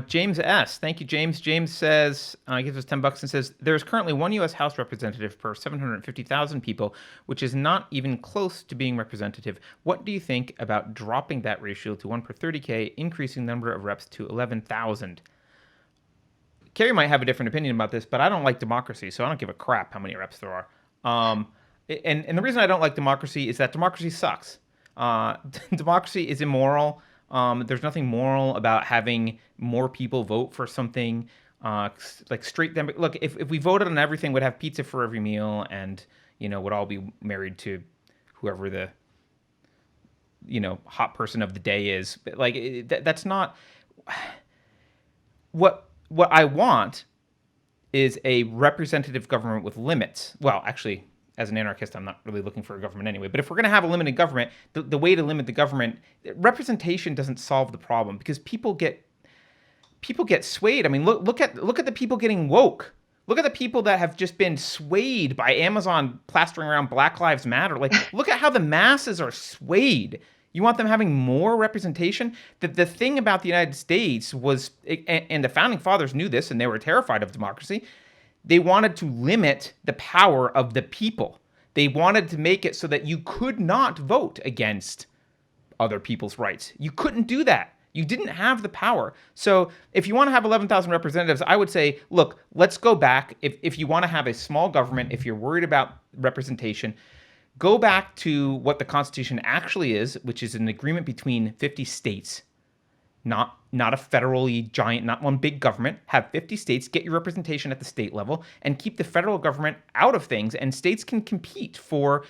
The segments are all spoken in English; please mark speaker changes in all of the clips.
Speaker 1: James S. Thank you, James. James says, gives us $10 and says, there is currently one U.S. House representative per 750,000 people, which is not even close to being representative. What do you think about dropping that ratio to 1 per 30K, increasing the number of reps to 11,000? Kerry might have a different opinion about this, but I don't like democracy, so I don't give a crap how many reps there are. And the reason I don't like democracy is that democracy sucks. Democracy is immoral. There's nothing moral about having more people vote for something. Like straight them. Look, if we voted on everything, we'd have pizza for every meal, and would all be married to whoever the hot person of the day is. But like that's not what I want is a representative government with limits. Well, actually, as an anarchist, I'm not really looking for a government anyway. But if we're going to have a limited government, the way to limit the government, representation doesn't solve the problem because people get swayed. I mean, look at the people getting woke. Look at the people that have just been swayed by Amazon plastering around Black Lives Matter. Like, look at how the masses are swayed. You want them having more representation? The thing about the United States was, and the founding fathers knew this, and they were terrified of democracy. They wanted to limit the power of the people. They wanted to make it so that you could not vote against other people's rights. You couldn't do that. You didn't have the power. So if you want to have 11,000 representatives, I would say, look, let's go back. If you want to have a small government, if you're worried about representation, go back to what the Constitution actually is, which is an agreement between 50 states, not a federally giant, not one big government. Have 50 states, get your representation at the state level, and keep the federal government out of things. And states can compete for,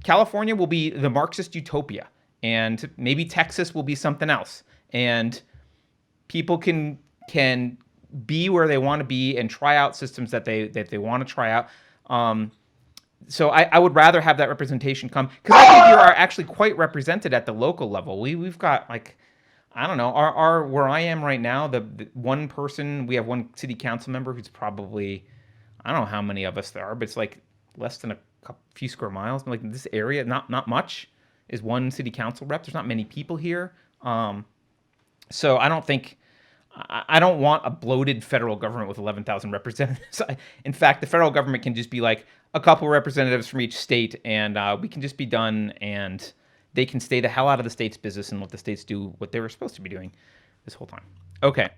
Speaker 1: California will be the Marxist utopia, and maybe Texas will be something else. And people can be where they want to be and try out systems that they want to try out. So I would rather have that representation come, because I think you are actually quite represented at the local level. We've got, like, I don't know, our where I am right now, the one person, we have one city council member who's probably, I don't know how many of us there are, but it's like less than a few square miles. Like in this area, not much is one city council rep. There's not many people here. So I don't want a bloated federal government with 11,000 representatives. In fact, the federal government can just be like a couple representatives from each state, and we can just be done, and they can stay the hell out of the state's business and let the states do what they were supposed to be doing this whole time. Okay.